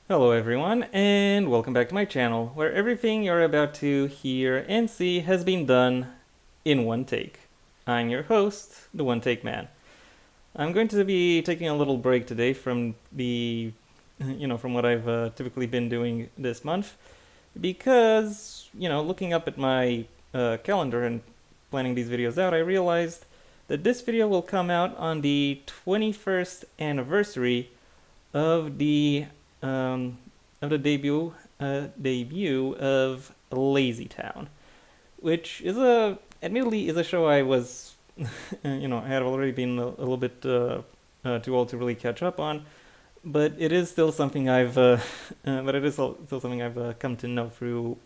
Hello everyone, and welcome back to my channel, where everything you're about to hear and see has been done in one take. I'm your host, the One Take Man. I'm going to be taking a little break today from from what I've typically been doing this month, because, looking up at my calendar and planning these videos out, I realized that this video will come out on the 21st anniversary of the um, debut of LazyTown, which is admittedly is a show I was I had already been a little bit too old to really catch up on, but it is still something still something I've come to know through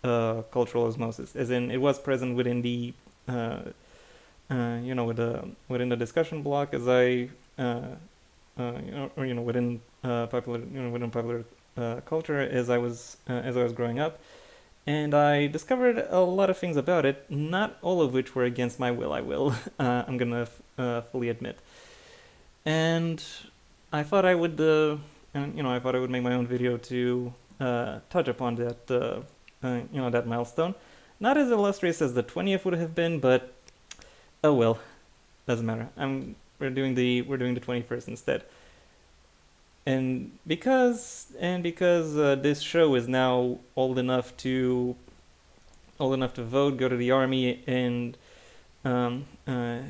cultural osmosis, as in it was present within the uh, within the discussion block as I within popular culture as I was growing up, and I discovered a lot of things about it, not all of which were against my will. I will I'm gonna fully admit, and I thought I would I thought I would make my own video to touch upon that milestone. Not as illustrious as the 20th would have been, but oh well, doesn't matter. We're doing the 21st instead. And because this show is now old enough to vote, go to the army, and um, uh,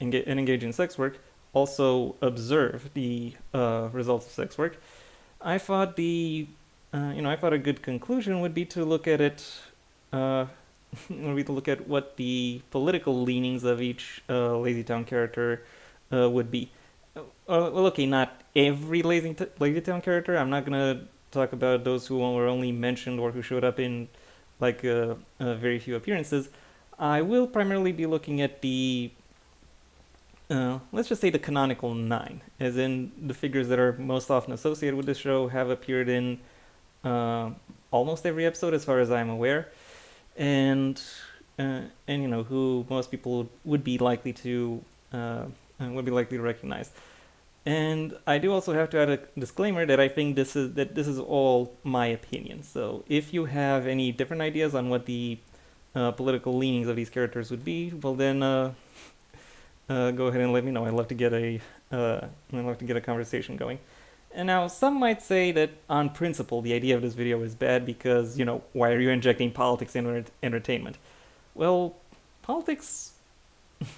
engage in sex work, also observe the results of sex work. I thought I thought a good conclusion would be to look at it, uh, would be to look at what the political leanings of each LazyTown character would be. Well, okay, not every LazyTown character. I'm not gonna talk about those who were only mentioned or who showed up in very few appearances. I will primarily be looking at the let's just say the canonical nine, as in the figures that are most often associated with this show have appeared in uh, almost every episode, as far as I'm aware, and who most people would be likely to recognize. And I do also have to add a disclaimer that I think this is all my opinion. So if you have any different ideas on what the political leanings of these characters would be, well then go ahead and let me know. I'd love to get a conversation going. And now some might say that on principle the idea of this video is bad because why are you injecting politics into entertainment? Well, politics.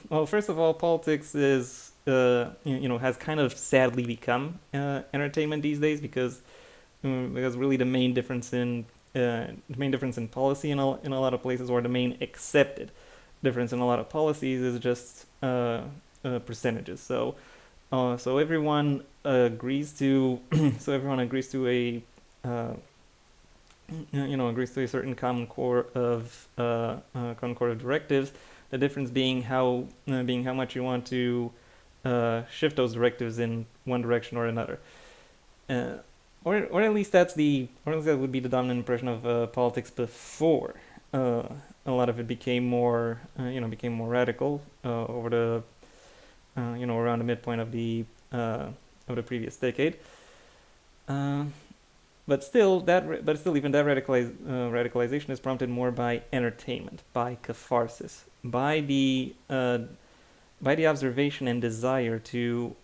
Well, first of all, politics is has kind of sadly become entertainment these days because really the main difference in policy in a lot of places, or the main accepted difference in a lot of policies, is just percentages. So everyone agrees to everyone agrees to a certain common core of directives. The difference being how much you want to shift those directives in one direction or another. Uh, or at least that would be the dominant impression of politics before a lot of it became more radical over the around the midpoint of the previous decade. Uh, but still, even that radicalization is prompted more by entertainment, by catharsis, by the observation and desire to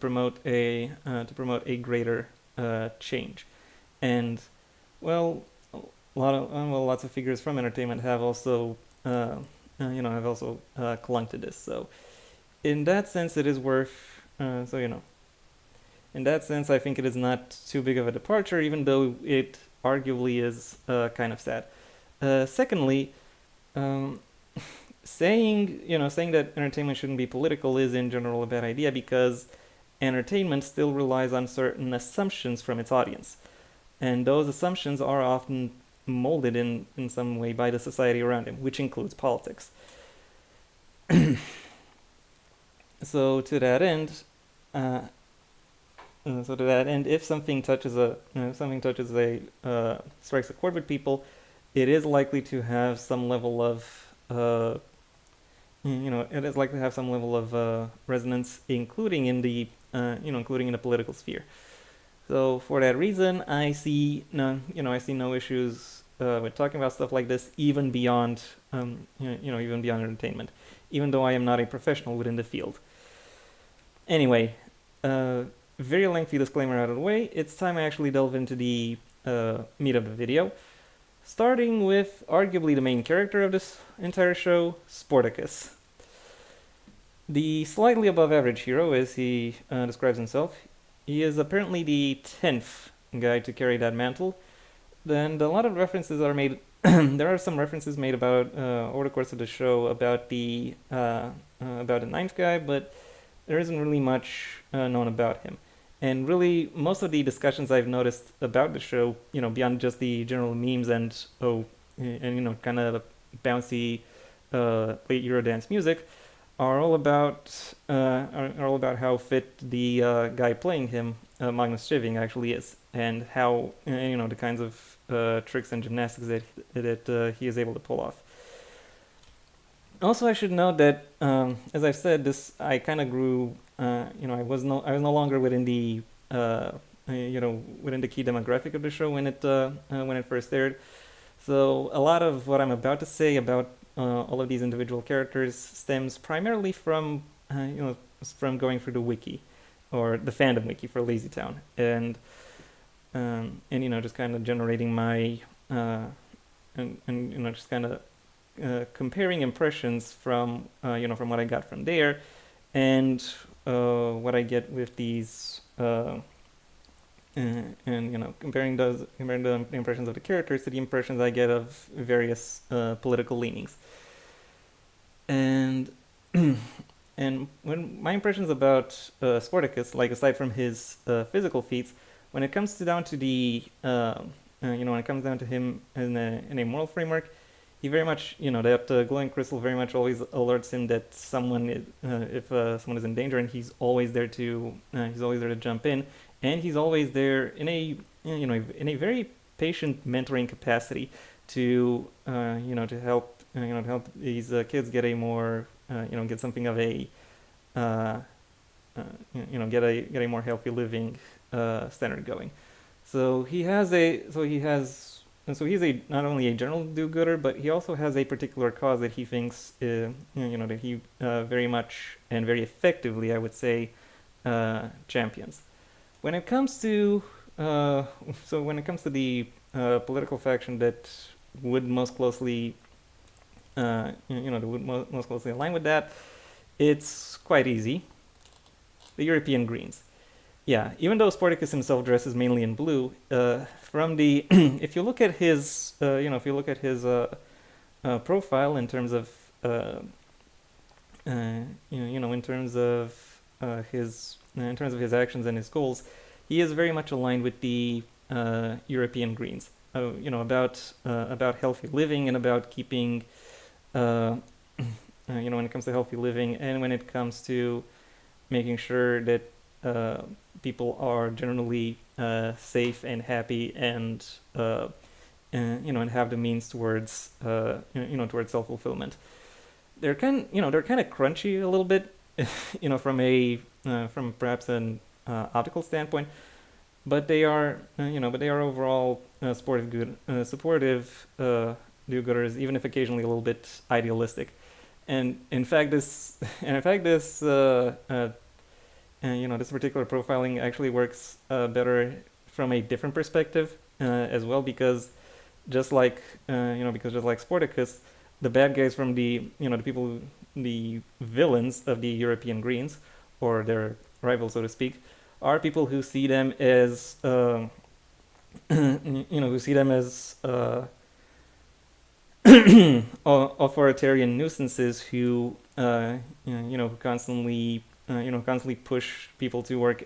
promote a greater change. And well, lots of figures from entertainment have also clung to this. So in that sense, it is worth. In that sense, I think it is not too big of a departure, even though it arguably is kind of sad. Secondly, um, saying that entertainment shouldn't be political is in general a bad idea, because entertainment still relies on certain assumptions from its audience, and those assumptions are often molded in some way by the society around him, which includes politics. So to that end, uh, if something touches a strikes a chord with people, it is likely to have some level of it is likely to have some level of resonance, including in the political sphere. So for that reason, I see no issues with talking about stuff like this, even beyond, even beyond entertainment, even though I am not a professional within the field. Anyway, very lengthy disclaimer out of the way. It's time I actually delve into the meat of the video, starting with arguably the main character of this entire show, Sportacus. The slightly above average hero, as he describes himself. He is apparently the 10th guy to carry that mantle. And a lot of references are made. There are some references made about over the course of the show about the ninth guy, but there isn't really much known about him. And really, most of the discussions I've noticed about the show, beyond just the general memes and kind of bouncy late Eurodance music, are all about how fit the guy playing him, Magnus Schiving, actually is, and how the kinds of tricks and gymnastics that he is able to pull off. Also, I should note that, as I've said, I kind of grew. I was no longer within the within the key demographic of the show when it first aired. So a lot of what I'm about to say about all of these individual characters stems primarily from from going through the wiki, or the fandom wiki for LazyTown, and just kind of generating my just kind of comparing impressions from from what I got from there, and what I get with these. Comparing the impressions of the characters to the impressions I get of various political leanings, and and when my impressions about Sportacus, like aside from his physical feats, when it comes down to the when it comes down to him in a moral framework, he very much that glowing crystal very much always alerts him that if someone is in danger, and he's always there to jump in. And he's always there in a very patient mentoring capacity to to help these kids get a more get something of a get a more healthy living standard going. So he's not only a general do-gooder, but he also has a particular cause that he thinks that he very much and very effectively, I would say, champions. When it comes to the political faction that would most closely most closely align with that, it's quite easy. The European Greens. Yeah, even though Sportacus himself dresses mainly in blue, from the if you look at his profile in terms of in terms of his actions and his goals, he is very much aligned with the European Greens. About healthy living, and about keeping, when it comes to healthy living, and when it comes to making sure that people are generally safe and happy, and and have the means towards towards self-fulfillment. They're kind of crunchy a little bit, from perhaps an optical standpoint, but they are overall supportive do-gooders, even if occasionally a little bit idealistic. And in fact, this particular profiling actually works better from a different perspective as well, because just like Sportacus, the bad guys from the the villains of the European Greens, or their rivals, so to speak, are people who see them as authoritarian nuisances who constantly push people to work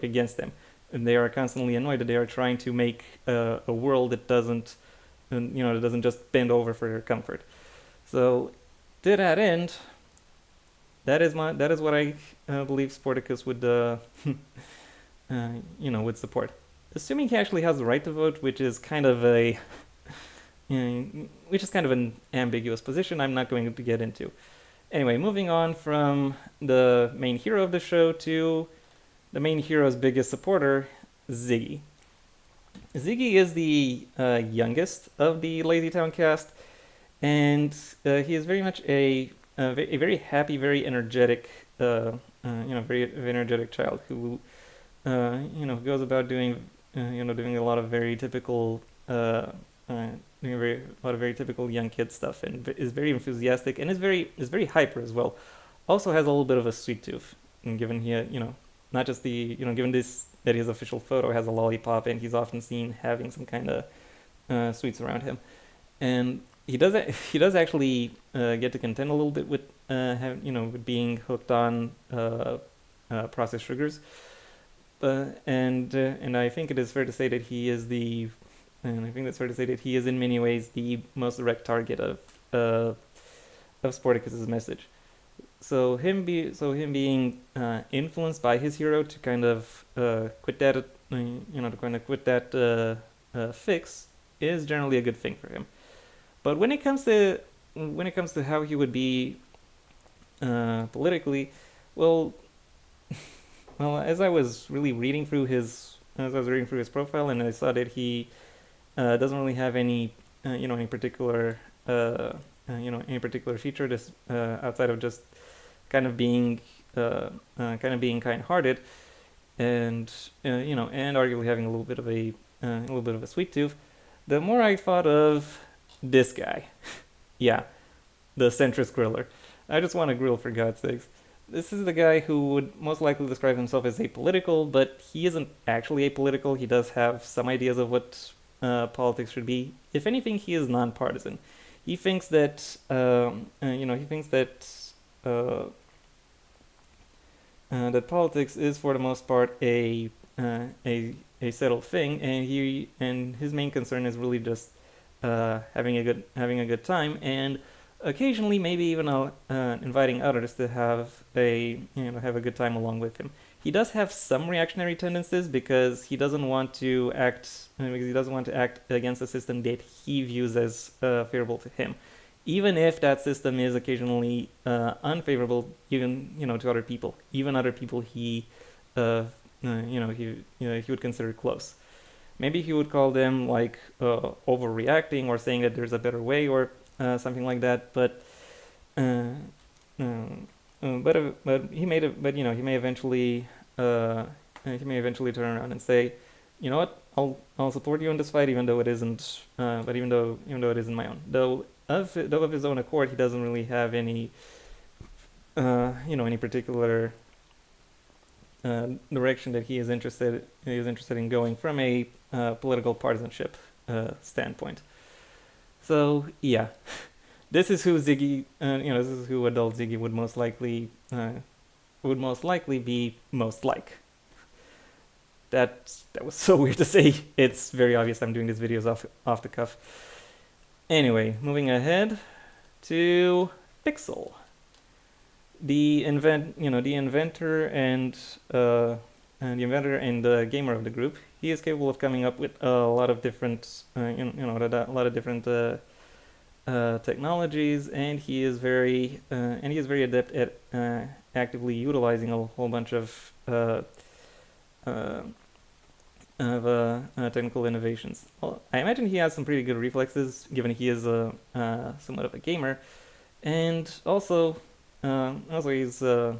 against them, and they are constantly annoyed that they are trying to make a world that doesn't just bend over for their comfort. So to that end, that is what I believe Sportacus would would support, assuming he actually has the right to vote, which is kind of a which is kind of an ambiguous position I'm not going to get into. Anyway, moving on from the main hero of the show to the main hero's biggest supporter, Ziggy. Ziggy is the youngest of the LazyTown cast, and he is very much a very happy, very energetic, very energetic child who, goes about doing, doing a lot of very typical, a lot of very typical young kid stuff, and is very enthusiastic and is very hyper as well. Also has a little bit of a sweet tooth, and given he, not just the, given this that his official photo has a lollipop, and he's often seen having some kind of sweets around him, and he does he does actually get to contend a little bit with with being hooked on processed sugars, and I think it is fair to say that he is in many ways the most direct target of Sportacus's message. So him being influenced by his hero to kind of quit that fix is generally a good thing for him. But when it comes to how he would be politically, well, as I was reading through his profile, and I saw that he doesn't really have any any particular feature this outside of just kind of being kind-hearted, and and arguably having a little bit of a sweet tooth. The more I thought of this guy, yeah, the centrist griller. I just want to grill, for God's sakes. This is the guy who would most likely describe himself as apolitical, but he isn't actually apolitical. He does have some ideas of what politics should be. If anything, he is nonpartisan. He thinks that that politics is for the most part a settled thing, and his main concern is really just having a good time, and occasionally maybe even inviting others to have a good time along with him. He does have some reactionary tendencies because he doesn't want to act against a system that he views as favorable to him, even if that system is occasionally unfavorable, even to other people, he he would consider close. Maybe he would call them like overreacting, or saying that there's a better way, or something like that. But he may eventually turn around and say, you know what, I'll support you in this fight, even though it isn't even though it isn't my own. Though of his own accord, he doesn't really have any any particular direction that he is interested in going from a political partisanship standpoint. So yeah, this is who Ziggy, this is who adult Ziggy would most likely be most like. That was so weird to say. It's very obvious I'm doing these videos off the cuff. Anyway, moving ahead to Pixel, the inventor and the gamer of the group. He is capable of coming up with a lot of different technologies, and he is very adept at actively utilizing a whole bunch of technical innovations. Well, I imagine he has some pretty good reflexes, given he is somewhat of a gamer, and also he's he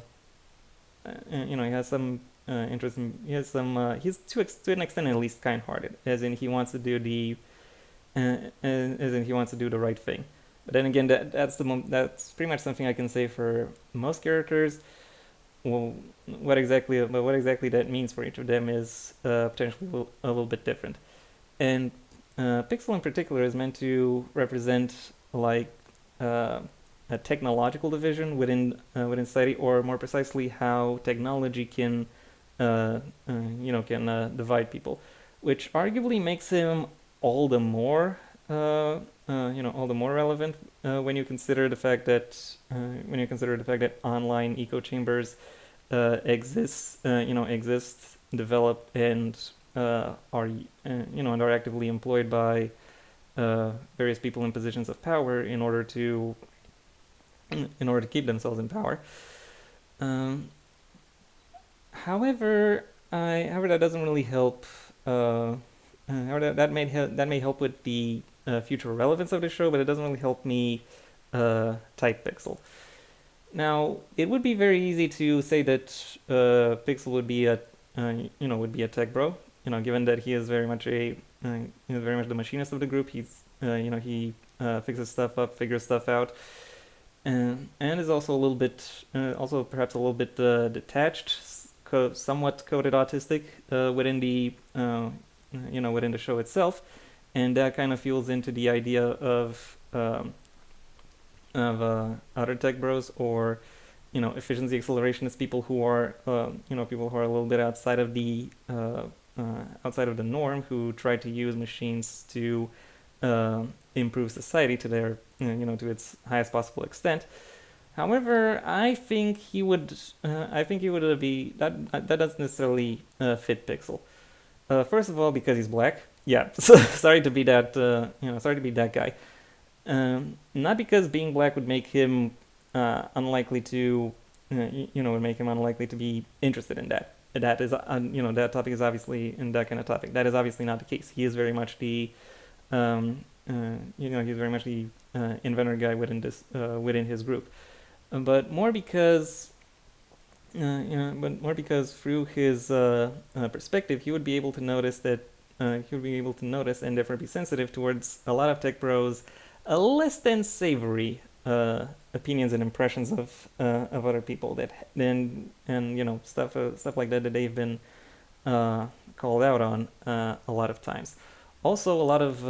has some interest in, he's to an extent at least kind-hearted, as in he wants to do the right thing. But then again, that's pretty much something I can say for most characters. Well, what exactly that means for each of them is potentially a little bit different. And Pixel in particular is meant to represent like a technological division within society, or more precisely, how technology can divide people, which arguably makes him all the more relevant when you consider the fact that online echo chambers exist, develop, and are actively employed by various people in positions of power in order to keep themselves in power. Um, however, that doesn't really help. However, that may help with the future relevance of the show, but it doesn't really help me type Pixel. Now, it would be very easy to say that Pixel would be a tech bro. Given that he is very much very much the machinist of the group. He fixes stuff up, figures stuff out, and is also a little bit, also perhaps a little bit detached, somewhat coded autistic within the within the show itself, and that kind of fuels into the idea of other tech bros, or efficiency accelerationists, people who are people who are a little bit outside of the norm, who try to use machines to improve society to their to its highest possible extent. However, I think he would be that doesn't necessarily fit Pixel. First of all, because he's black. Yeah, so sorry to be that sorry to be that guy. Not because being black would make him unlikely to would make him unlikely to be interested in that. That is that topic is obviously in that kind of topic. That is obviously not the case. He is very much the he's very much the inventor guy within his group, but more because through his perspective, he would be able to notice and therefore be sensitive towards a lot of tech bros, less than savory opinions and impressions of other people stuff like that they've been called out on a lot of times. Also, a lot of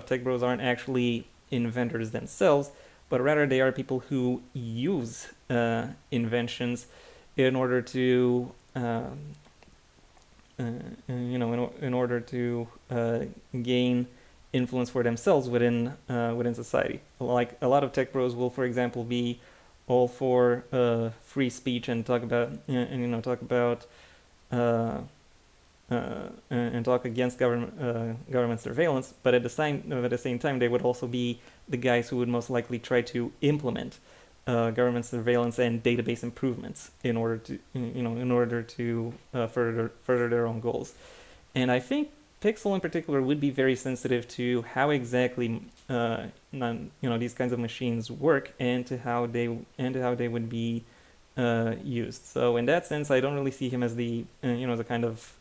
tech bros aren't actually inventors themselves, but rather they are people who use inventions in order to in order to gain influence for themselves within society. Like a lot of tech bros will, for example, be all for free speech and talk about and talk against government surveillance, but at the same time, they would also be the guys who would most likely try to implement government surveillance and database improvements in order to further their own goals. And I think Pixel in particular would be very sensitive to how exactly these kinds of machines work, and to how they would be used. So in that sense, I don't really see him as the the kind of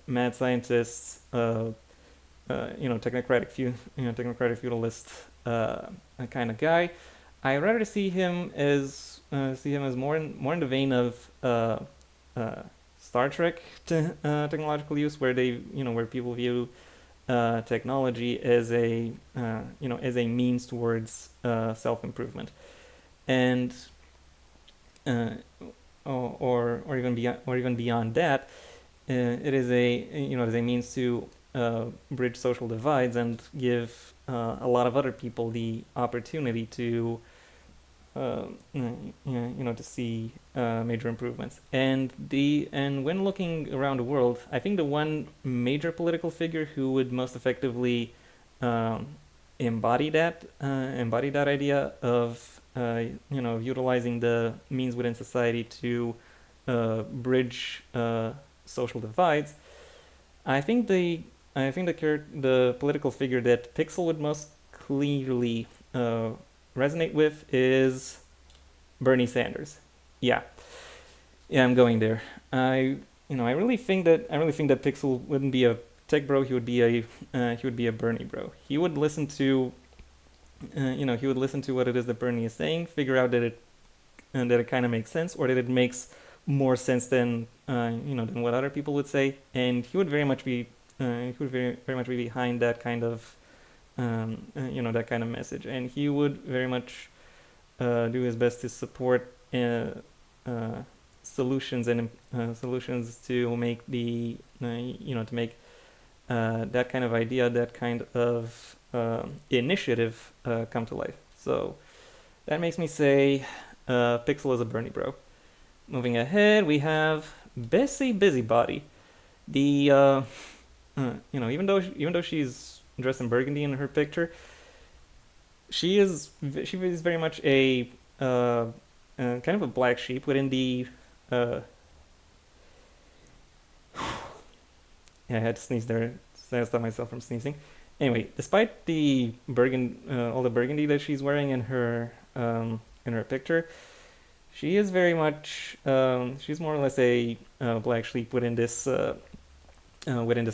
mad scientist, technocratic feudalist kind of guy. I rather see him as more in the vein of Star Trek technological use, where where people view technology as a means towards self-improvement, and or even beyond that, it is a means to bridge social divides and give a lot of other people the opportunity to to see major improvements. And when looking around the world, I think the one major political figure who would most effectively embody that idea of utilizing the means within society to bridge social divides, I think the political figure that Pixel would most clearly resonate with is Bernie Sanders. Yeah, I'm going there. I really think that Pixel wouldn't be a tech bro. He would be a Bernie bro. He would listen to what it is that Bernie is saying, figure out that it kind of makes sense, or that it makes more sense than than what other people would say, and he would very much be behind that kind of that kind of message, and he would very much do his best to support solutions to make that kind of idea, that kind of initiative come to life. So that makes me say Pixel is a Bernie bro. Moving ahead, we have Bessie Busybody. The even though she's dressed in burgundy in her picture, she is very much a kind of a black sheep within the. Yeah, I had to sneeze there. So I stopped myself from sneezing. Anyway, despite the all the burgundy that she's wearing in her picture, she is very much she's more or less a black sheep within this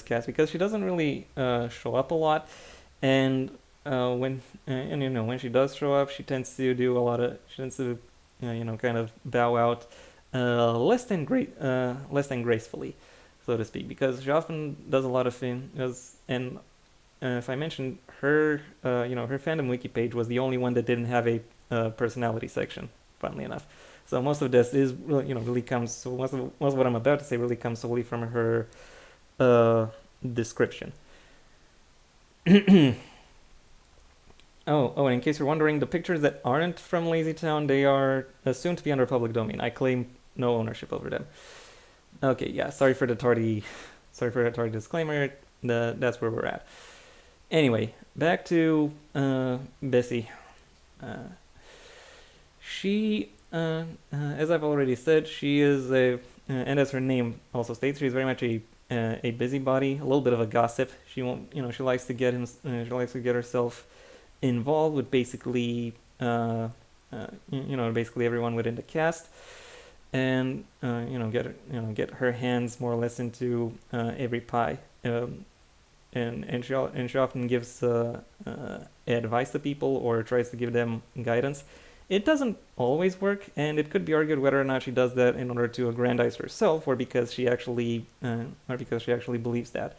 cast because she doesn't really show up a lot, and when she does show up, she tends to kind of bow out less than gracefully, so to speak, because she often does a lot of things. And if I mentioned her, her fandom wiki page was the only one that didn't have a personality section, funnily enough. So most of this is really comes. So most of what I'm about to say really comes solely from her description. And in case you're wondering, the pictures that aren't from LazyTown, they are assumed to be under public domain. I claim no ownership over them. Okay, yeah, sorry for the tardy disclaimer. That's where we're at. Anyway, back to Bessie. She, as I've already said, she is and as her name also states, she's very much a busybody, a little bit of a gossip. She won't, she likes to she likes to get herself involved with basically basically everyone within the cast, and get her hands more or less into every pie. And she often gives advice to people or tries to give them guidance. It doesn't always work, and it could be argued whether or not she does that in order to aggrandize herself, or because she actually believes that.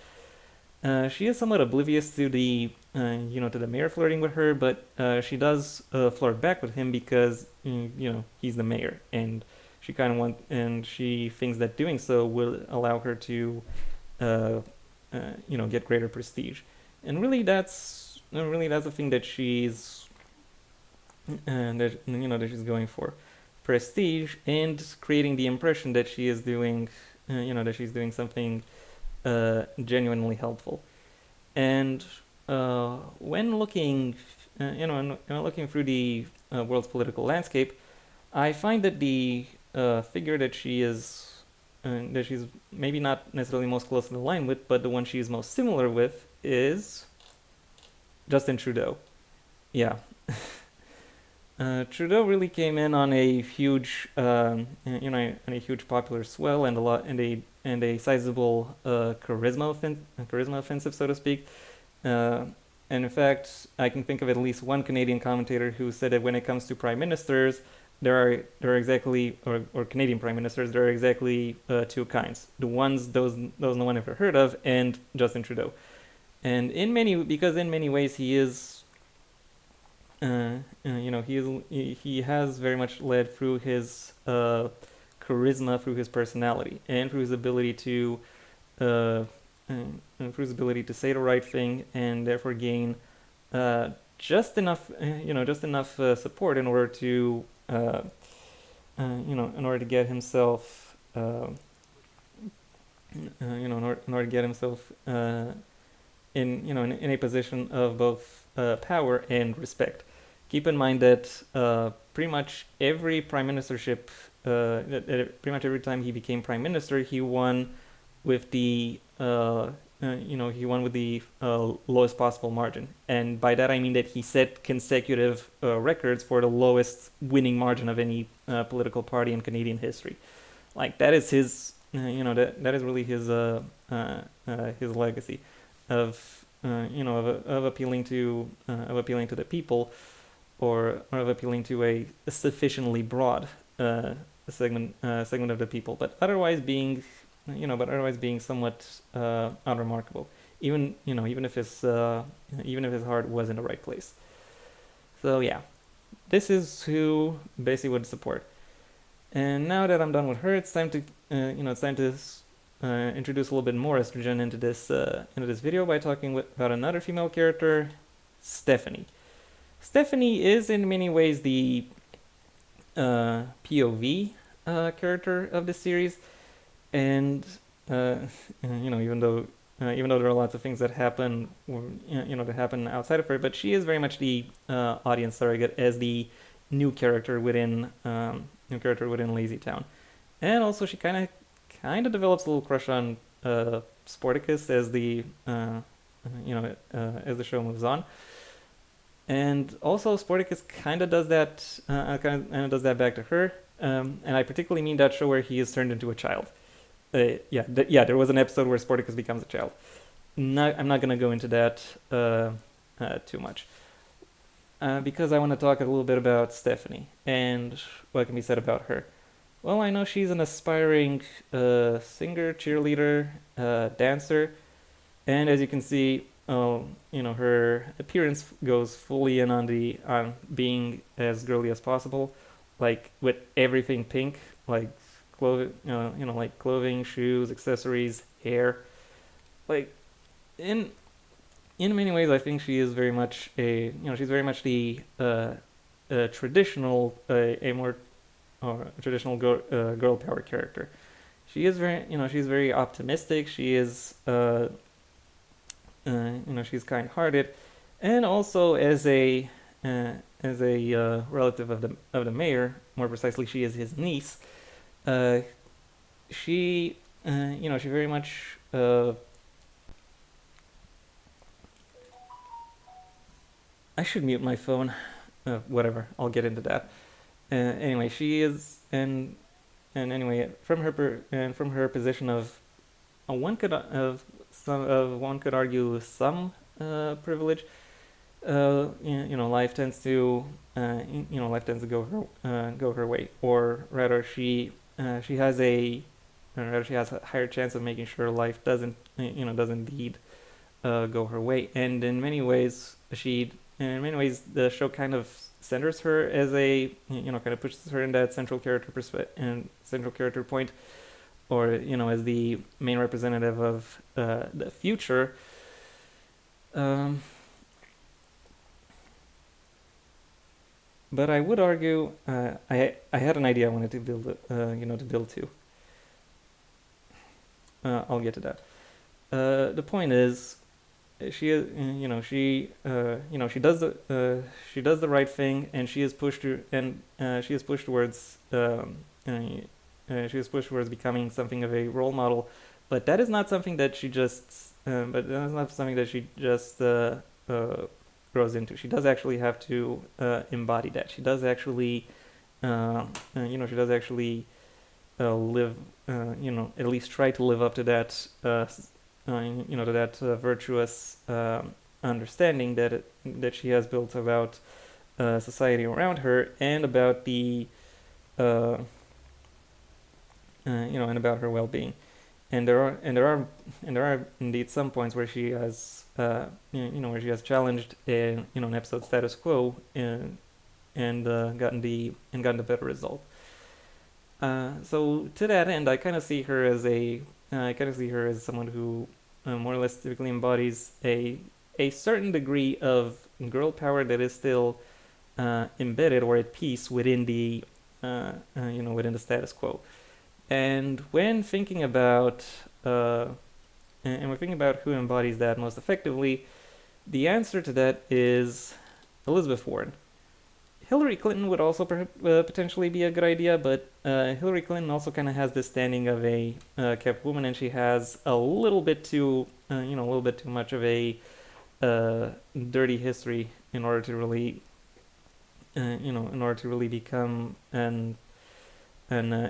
She is somewhat oblivious to the to the mayor flirting with her, but she does flirt back with him because he's the mayor, and she thinks that doing so will allow her to get greater prestige, and really that's the thing that she's that she's going for, prestige and creating the impression that she is doing that she's doing something genuinely helpful. And when looking looking through the world's political landscape, I find that the figure that she's maybe not necessarily most closely aligned with, but the one she is most similar with is Justin Trudeau. Yeah. Trudeau really came in on a huge, on a huge popular swell and a sizable charisma offensive, so to speak. And in fact, I can think of at least one Canadian commentator who said that when it comes to prime ministers, there are exactly or Canadian prime ministers, there are exactly two kinds: those no one ever heard of, and Justin Trudeau. And in many ways he is. He has very much led through his charisma, through his personality, and through his ability to say the right thing and therefore gain just enough support in order to in order to get himself in order to get himself in a position of both power and respect. Keep in mind that pretty much every prime ministership, pretty much every time he became prime minister, he won with the lowest possible margin. And by that I mean that he set consecutive records for the lowest winning margin of any political party in Canadian history. Like that is his, that is really his legacy of appealing to the people, or of appealing to a sufficiently broad segment of the people, but otherwise being somewhat unremarkable, even if his heart was in the right place. So yeah, this is who Bessie would support. And now that I'm done with her, it's time to introduce a little bit more estrogen into this video by talking about another female character, Stephanie. Stephanie is in many ways the POV character of the series, and even though even though there are lots of things that happen, that happen outside of her, but she is very much the audience surrogate as the new character within LazyTown, and also she kind of develops a little crush on Sportacus as the show moves on. And also, Sportacus kind of does that, back to her. And I particularly mean that show where he is turned into a child. There was an episode where Sportacus becomes a child. I'm not gonna go into that too much, because I want to talk a little bit about Stephanie and what can be said about her. Well, I know she's an aspiring singer, cheerleader, dancer, and as you can see, her appearance goes fully in on being as girly as possible, like with everything pink, like clothing, like clothing, shoes, accessories, hair. Like in many ways, I think she is very much she's very much the traditional, a more traditional girl power character. She is she's very optimistic. She is she's kind-hearted, and also as a relative of the mayor, more precisely, she is his niece. She she very much I should mute my phone. Whatever, I'll get into that. Anyway, she is and anyway, from her position of one could argue some privilege. Life tends to go her way, or rather, she has a higher chance of making sure life doesn't indeed go her way. And in many ways, the show kind of centers her as a kind of pushes her in that central character point, or as the main representative of the future. But I would argue, I had an idea I wanted to build to. I'll get to that. The point is, she does the right thing, and she is pushed towards becoming something of a role model. But that is not something that she just grows into. She does actually have to embody that. She does actually live, at least try to live up to that, virtuous understanding that she has built about society around her, and about the and about her well-being. And there are indeed some points where she has where she has challenged an episode status quo, and gotten the better result. So to that end, I kind of see her as someone who more or less typically embodies a certain degree of girl power that is still embedded or at peace within the within the status quo. And when thinking about who embodies that most effectively, the answer to that is Elizabeth Warren. Hillary Clinton would also potentially be a good idea, but Hillary Clinton also kind of has this standing of a kept woman, and she has a little bit too much of a dirty history in order to really become an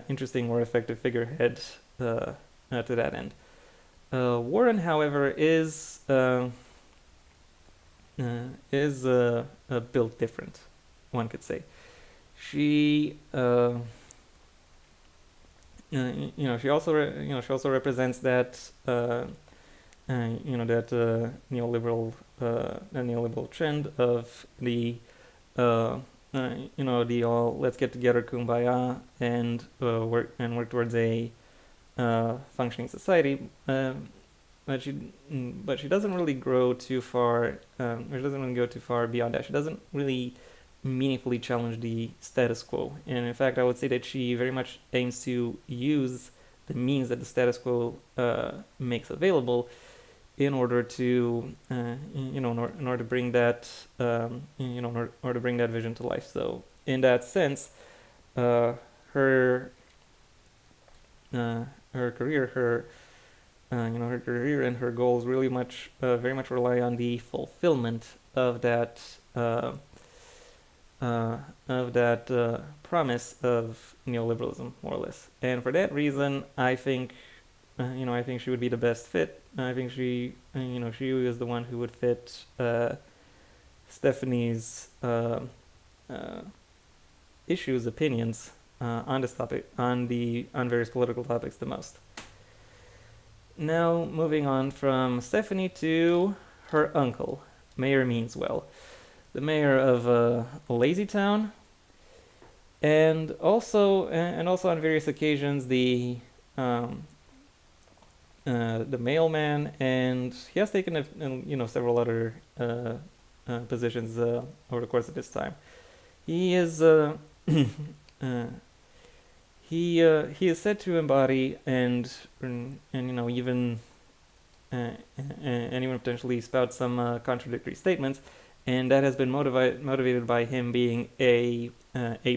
interesting or effective figurehead to that end. Warren, however, is built different, one could say. She she also represents that neoliberal trend of the the all let's get together, kumbaya, and work towards a functioning society. But she doesn't really grow too far. Or she doesn't really go too far beyond that. She doesn't really meaningfully challenge the status quo. And in fact, I would say that she very much aims to use the means that the status quo makes available in order to in order to bring that in order to bring that vision to life. So in that sense, uh, her her career, her career and her goals really very much rely on the fulfillment of that uh, promise of neoliberalism, more or less. And for that reason, I think I think she would be the best fit. I think she is the one who would fit Stephanie's uh, issues, opinions on this topic, on various political topics the most. Now, moving on from Stephanie to her uncle, Mayor Meanswell, the mayor of LazyTown, and also on various occasions the mailman, and he has taken several other positions over the course of his time. He is he is said to embody and even and even potentially spout some contradictory statements, and that has been motivated by him being a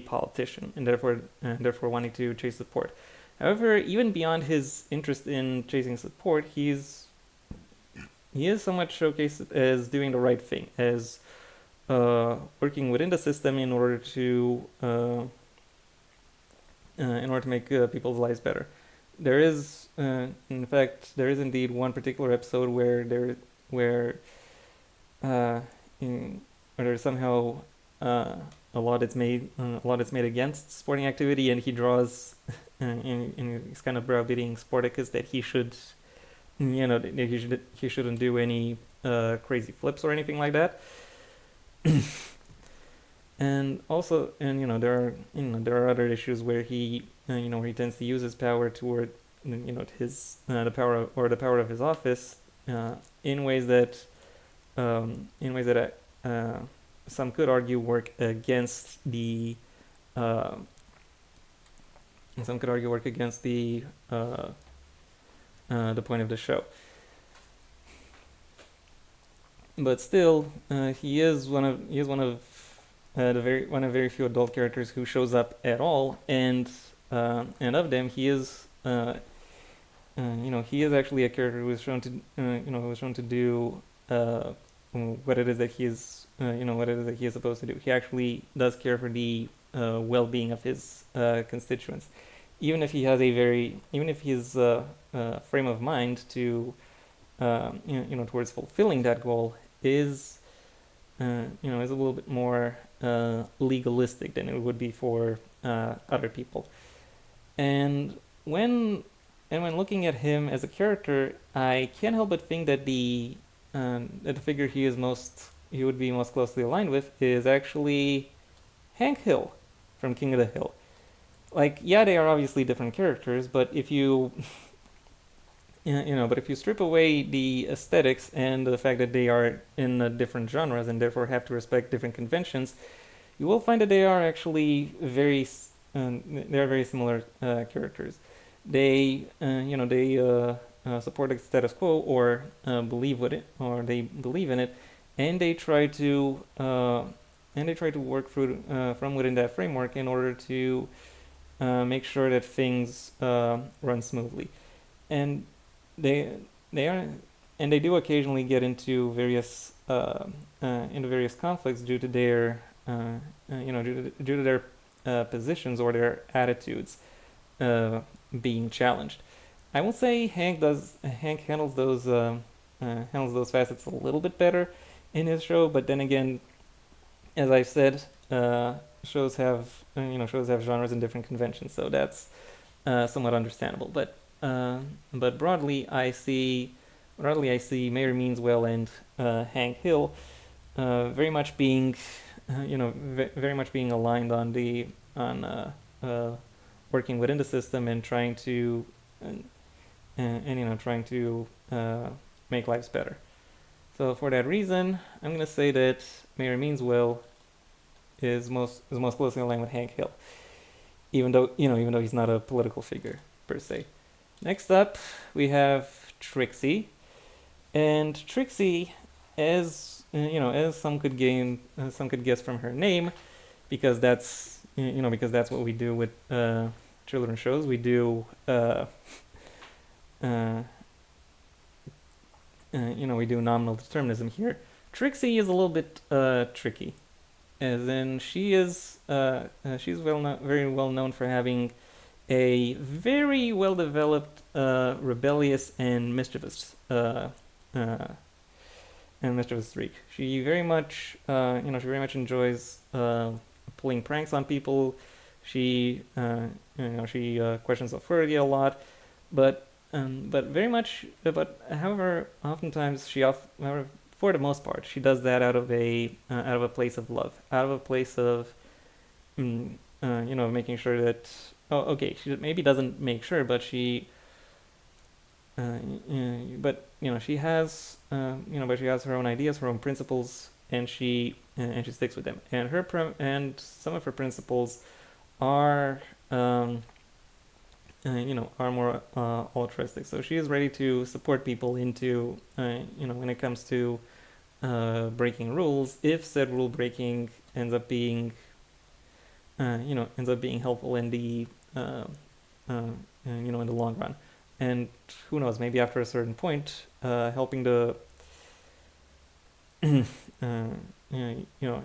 politician and therefore wanting to chase support. However, even beyond his interest in chasing support, he is somewhat showcased as doing the right thing, as working within the system in order to make people's lives better. There is, in fact, there is indeed one particular episode where there's somehow a lot is made against sporting activity, and he draws and he's kind of browbeating Sportacus that he should that he shouldn't do any crazy flips or anything like that. And also, there are other issues where he where he tends to use his power toward his the power of his office in ways that some could argue work against the point of the show. But still, he is one of very few adult characters who shows up at all, and of them, he is he is actually a character who is shown to do what it is that he is supposed to do. He actually does care for the well-being of his constituents, even if his frame of mind to towards fulfilling that goal is is a little bit more legalistic than it would be for other people. And when looking at him as a character, I can't help but think that the figure he would be most closely aligned with is actually Hank Hill from King of the Hill. Like, yeah, they are obviously different characters, but if you but if you strip away the aesthetics and the fact that they are in different genres and therefore have to respect different conventions, you will find that they are actually very similar characters. They support the status quo or believe in it, and they try to work from within that framework in order to make sure that things run smoothly. And they do occasionally get into various conflicts due to their positions or their attitudes being challenged. I will say Hank handles those facets a little bit better in his show, but then again, as I've said, shows have genres and different conventions, so that's somewhat understandable. But broadly, I see Mayor Meanswell and Hank Hill very much being very much being aligned on working within the system and trying to make lives better. So for that reason, I'm gonna say that Mayor Meanswell is most closely aligned with Hank Hill, even though he's not a political figure per se. Next up, we have Trixi, And Trixi, as some could guess from her name, because that's what we do with children's shows. We do uh, we do nominal determinism here. Trixi is a little bit tricky, as in she's very well known for having a very well developed rebellious and uh, mischievous streak. She very much she very much enjoys pulling pranks on people. She questions authority a lot, but very much but however oftentimes however, for the most part, she does that out of a place of love, out of a place of making sure that, oh, okay, she maybe doesn't make sure, but she has her own ideas, her own principles, and she sticks with them. And and some of her principles are are more altruistic. So she is ready to support people into when it comes to breaking rules, if said rule breaking ends up being helpful in the in the long run. And who knows, maybe after a certain point, helping the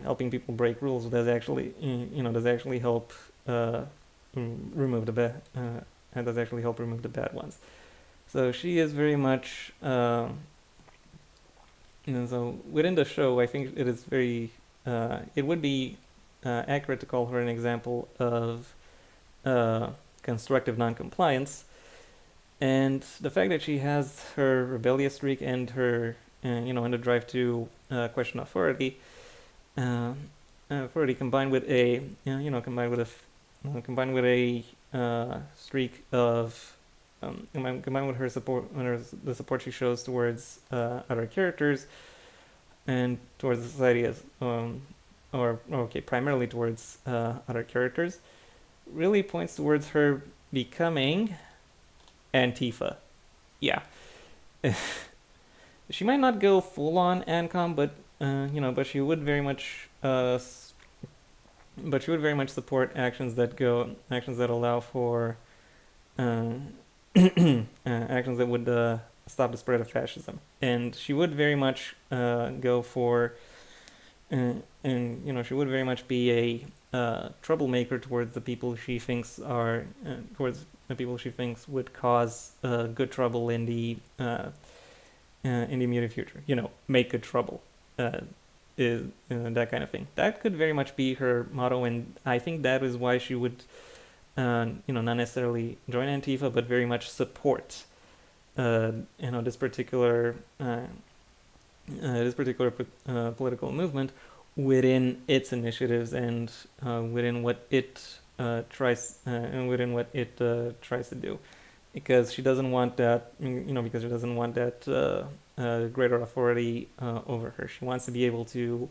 helping people break rules does actually help remove the bad and does actually help remove the bad ones. So she is very much so within the show, I think it is very it would be accurate to call her an example of constructive noncompliance. And the fact that she has her rebellious streak and her and the drive to question authority combined with a combined with a streak of combined with the support she shows towards other characters and towards the society as primarily towards other characters, really points towards her becoming Antifa. Yeah. She might not go full on ANCOM, but but she would very much support actions that allow for actions that would stop the spread of fascism. And she would very much go for she would very much be a troublemaker towards the people she thinks would cause good trouble in the immediate future. Make good trouble, is that kind of thing. That could very much be her motto, and I think that is why she would, not necessarily join Antifa, but very much support, this particular political movement within its initiatives and within what it tries to do, because she doesn't want that greater authority over her. She wants to be able to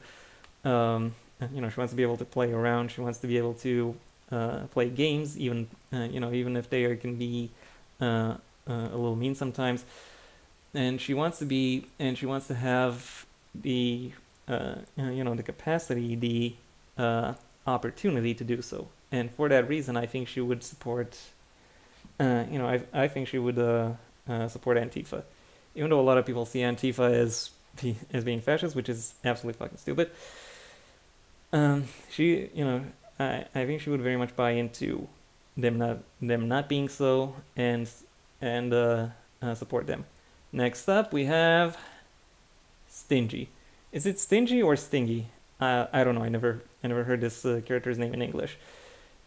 play around. She wants to be able to play games, even if they can be a little mean sometimes. And she wants to have the the capacity, the opportunity to do so. And for that reason, I think she would support. I think she would support Antifa, even though a lot of people see Antifa as being fascist, which is absolutely fucking stupid. I think she would very much buy into them not being so, and support them. Next up, we have Stingy. Is it Stingy or Stingy? I don't know. I never heard this character's name in English.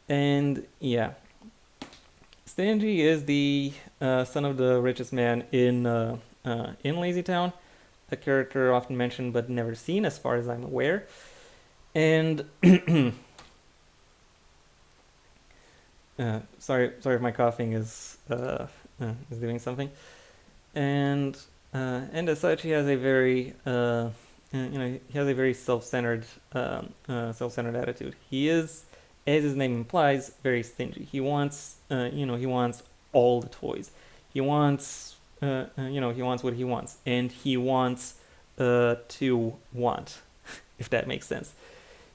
And yeah, Stingy is the son of the richest man in LazyTown, a character often mentioned but never seen, as far as I'm aware. And sorry if my coughing is doing something. And as such, he has a very self-centered attitude. He is, as his name implies, very stingy. He wants all the toys. He wants he wants what he wants, and he wants to want, if that makes sense.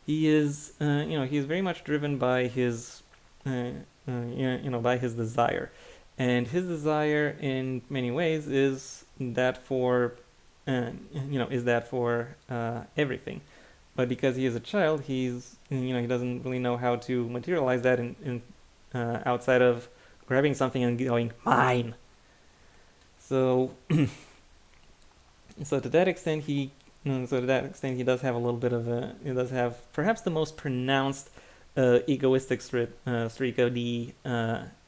He is, he is very much driven by his, by his desire, and his desire in many ways is that for, everything. But because he is a child, he doesn't really know how to materialize that outside of grabbing something and going mine. So, so to that extent, he does have a little bit of he does have perhaps the most pronounced egoistic streak of the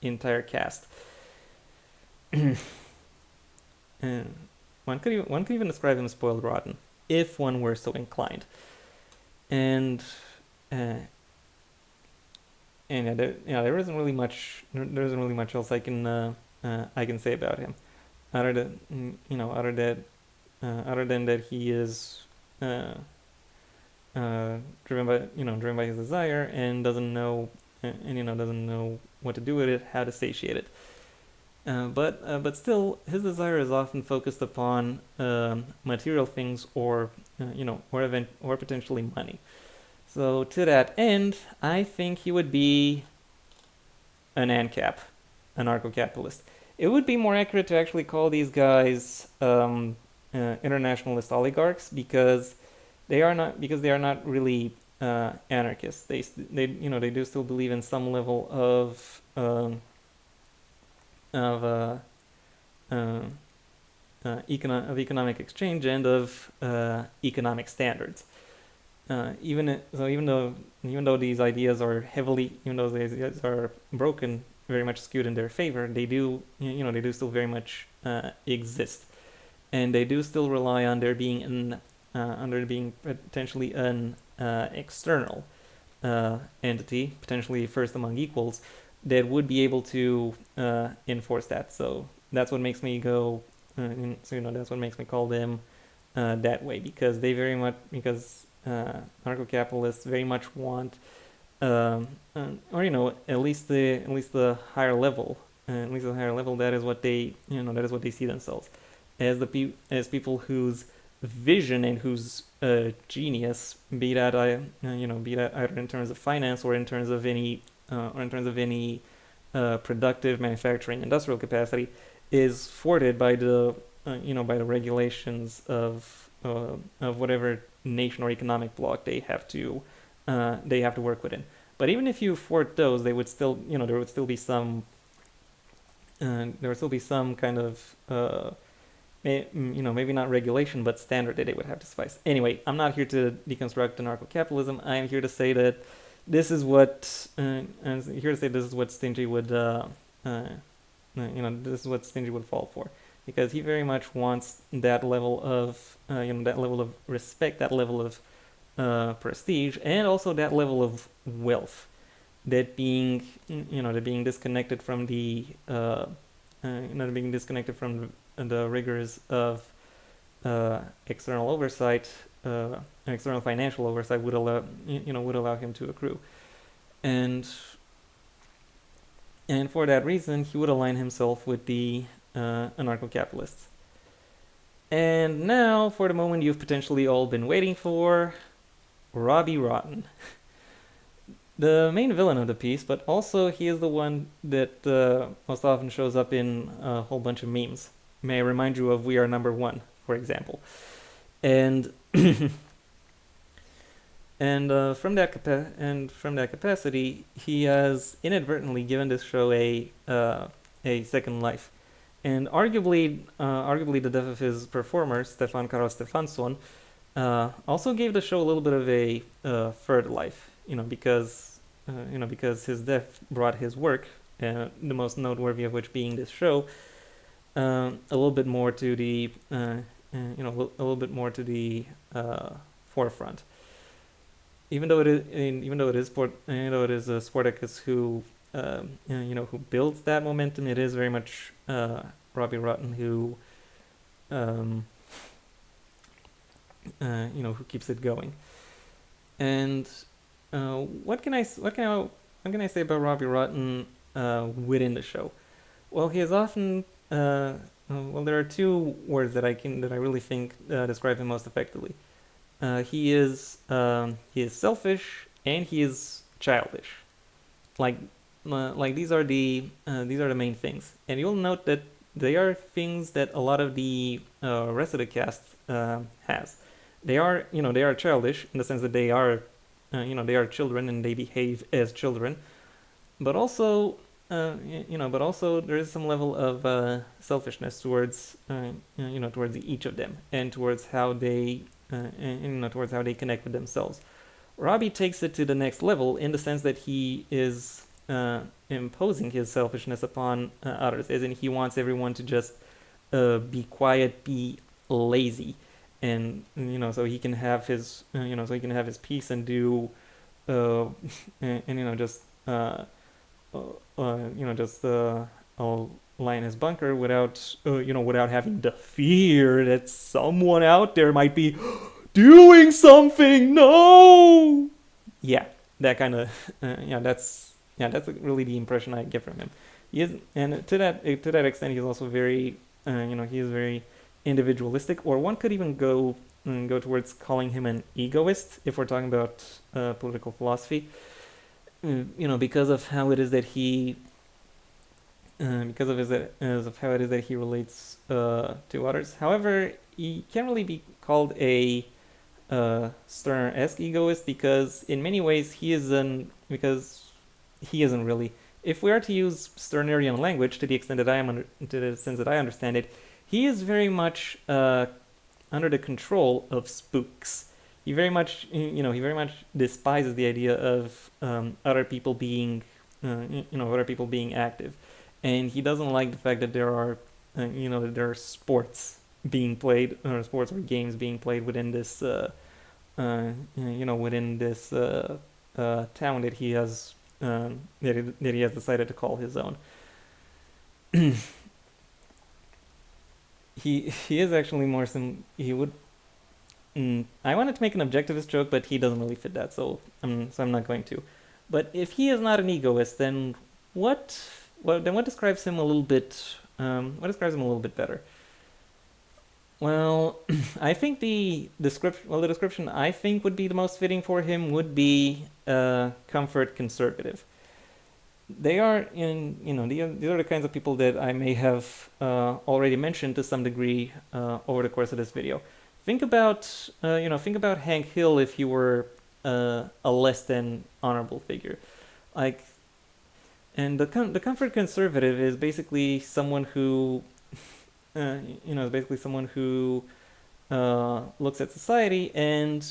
entire cast. And one could even describe him as spoiled rotten, if one were so inclined. And there isn't really much else I can say about him, other than that he is driven by his desire and doesn't know what to do with it, how to satiate it. But still, his desire is often focused upon material things or potentially money. So to that end, I think he would be an ANCAP, an anarcho-capitalist. It would be more accurate to actually call these guys internationalist oligarchs because they are not really anarchists. They do still believe in some level of economic exchange and of economic standards. Even though these ideas are broken, very much skewed in their favor, they do still very much exist, and they do still rely on there being potentially an external entity, potentially first among equals, that would be able to enforce that. So that's what makes me go. That's what makes me call them that way, because anarcho-capitalists very much want, at least the higher level, that is what they see themselves as as people whose vision and whose genius, be that either in terms of finance or in terms of any productive manufacturing industrial capacity, is thwarted by the regulations of whatever nation or economic bloc they have to work within. But even if you thwart those, they would still there would still be some kind of maybe not regulation, but standard that they would have to suffice. Anyway, I'm not here to deconstruct anarcho-capitalism. I am here to say that this is what Stingy would this is what Stingy would fall for, because he very much wants that level of respect, that level of prestige, and also that level of wealth, that being disconnected from the rigors of external oversight, external financial oversight would allow him to accrue, and for that reason he would align himself with the anarcho-capitalists. And now for the moment you've potentially all been waiting for: Robbie Rotten. The main villain of the piece, but also he is the one that most often shows up in a whole bunch of memes. May I remind you of "We Are Number One," for example. And from that capacity, he has inadvertently given this show a second life, and arguably the death of his performer Stefan Karol Stefansson also gave the show a little bit of a third life. Because his death brought his work, the most noteworthy of which being this show, a little bit more to the forefront. Even though it is Sportacus who builds that momentum, it is very much Robbie Rotten who keeps it going. And what can I say about Robbie Rotten within the show? Well, he is often well, there are two words that I really think describe him most effectively. He is selfish and he is childish. Like these are the main things, and you'll note that they are things that a lot of the rest of the cast has. They are childish in the sense that they are children and they behave as children, but also but also there is some level of selfishness towards towards each of them and towards how they towards how they connect with themselves. Robbie takes it to the next level in the sense that he is imposing his selfishness upon others, as in he wants everyone to just be quiet, be lazy, and so he can have his so he can have his peace and do uh, and just just lie in his bunker without without having the fear that someone out there might be doing something. No, yeah, that kind of that's really the impression I get from him. He is, and to that extent, he's also very he is very individualistic, or one could even go towards calling him an egoist if we're talking about political philosophy. Because of how it is that he of how it is that he relates to others. However, he can't really be called a Stirner-esque egoist because in many ways he isn't really. If we are to use Stirnerian language to the extent that to the extent that I understand it, he is very much under the control of spooks. He very much despises the idea of other people being other people being active, and he doesn't like the fact that that there are sports being played, or sports or games being played within this within this town that he has that he has decided to call his own. He is actually more he would. I wanted to make an objectivist joke, but he doesn't really fit that, so I'm not going to. But if he is not an egoist, then what describes him a little bit? What describes him a little bit better? Well, I think the description I think would be the most fitting for him would be comfort conservative. They are these are the kinds of people that I may have already mentioned to some degree over the course of this video. Think about Hank Hill if he were a less than honorable figure, like, and the comfort conservative is basically someone who is basically someone who looks at society and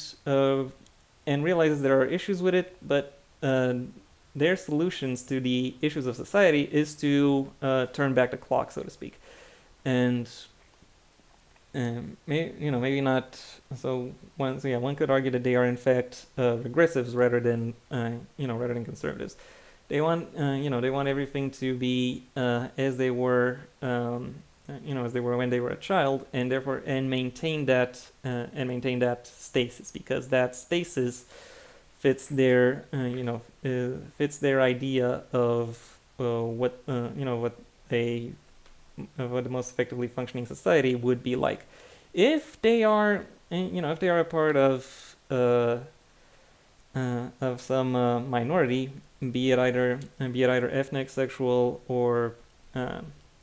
realizes there are issues with it, but their solutions to the issues of society is to turn back the clock, so to speak, and maybe not. One could argue that they are in fact regressives rather than conservatives. They want they want everything to be as they were as they were when they were a child, and therefore maintain that stasis, because that stasis fits their fits their idea of what what the most effectively functioning society would be like. If they are if they are a part of some minority, be it either ethnic, sexual, or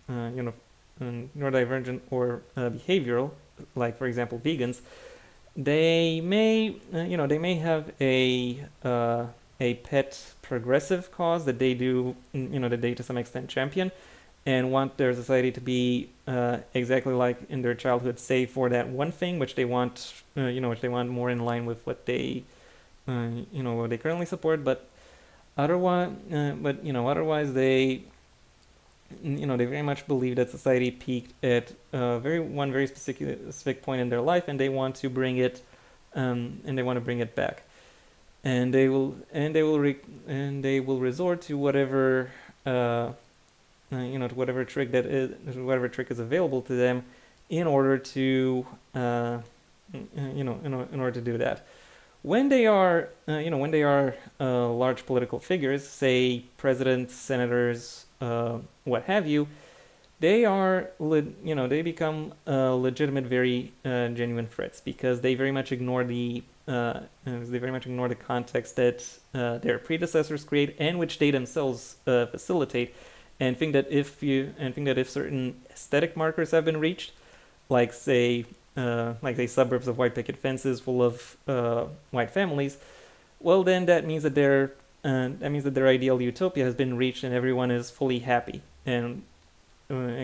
neurodivergent, or behavioral, like for example vegans, they may have a pet progressive cause that they do that they to some extent champion, and want their society to be exactly like in their childhood, save for that one thing which they want more in line with what they what they currently support. But otherwise they they very much believe that society peaked at one very specific point in their life, and they want to bring it back, and they will resort to whatever to whatever trick is available to them in order to in order to do that. When they are large political figures, say presidents, senators, what have you, they are, they become legitimate, very genuine threats because they very much ignore the context that their predecessors create and which they themselves facilitate, and think that if certain aesthetic markers have been reached, like say suburbs of white picket fences full of white families, well then that means that their ideal utopia has been reached and everyone is fully happy, and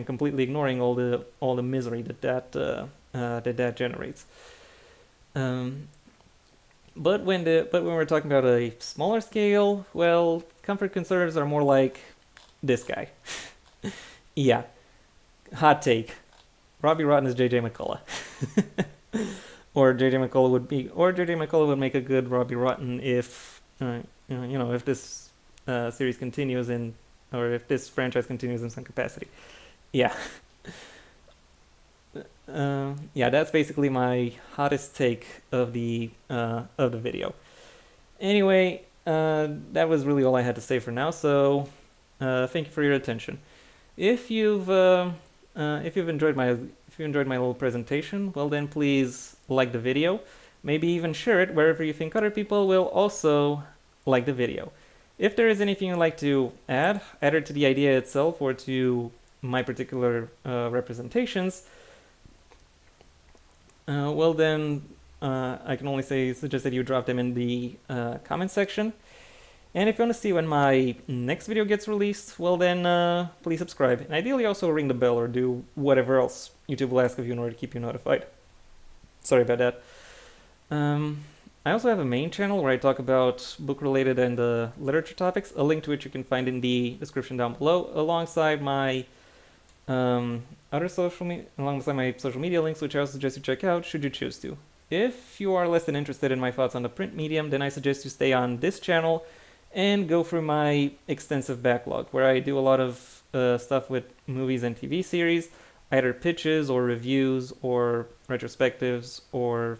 completely ignoring all the misery that generates. Um, but when we're talking about a smaller scale, well, comfort conservatives are more like this guy. Yeah, hot take. Robbie Rotten is JJ McCullough. Or JJ McCullough would make a good Robbie Rotten if this series continues or if this franchise continues in some capacity. Yeah. Yeah, that's basically my hottest take of the video. Anyway, that was really all I had to say for now. So, thank you for your attention. If you've enjoyed my little presentation, well then please like the video. Maybe even share it wherever you think other people will also like the video. If there is anything you'd like to add, either to the idea itself or to my particular representations, well then I can only suggest that you drop them in the comment section. And if you want to see when my next video gets released, well then please subscribe. And ideally also ring the bell or do whatever else YouTube will ask of you in order to keep you notified. Sorry about that. I also have a main channel where I talk about book-related and literature topics, a link to which you can find in the description down below, alongside my social media links, which I also suggest you check out should you choose to. If you are less than interested in my thoughts on the print medium, then I suggest you stay on this channel and go through my extensive backlog, where I do a lot of stuff with movies and TV series, either pitches or reviews or retrospectives or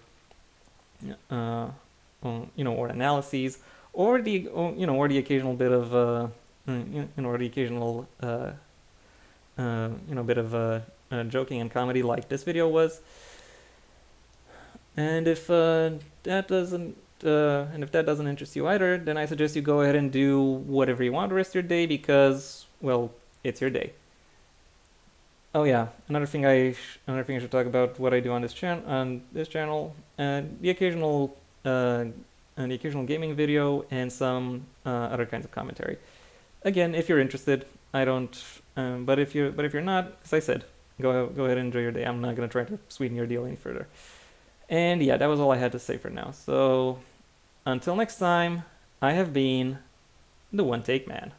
or analyses, or the occasional bit of bit of joking and comedy, like this video was. And if that doesn't interest you either, then I suggest you go ahead and do whatever you want the rest of your day, because, well, it's your day. Oh yeah, another thing I should talk about what I do on this channel, the occasional gaming video and some other kinds of commentary. Again, if you're interested, I don't. But if you're not, as I said, go ahead and enjoy your day. I'm not gonna try to sweeten your deal any further. And yeah, that was all I had to say for now. So until next time, I have been the One Take Man.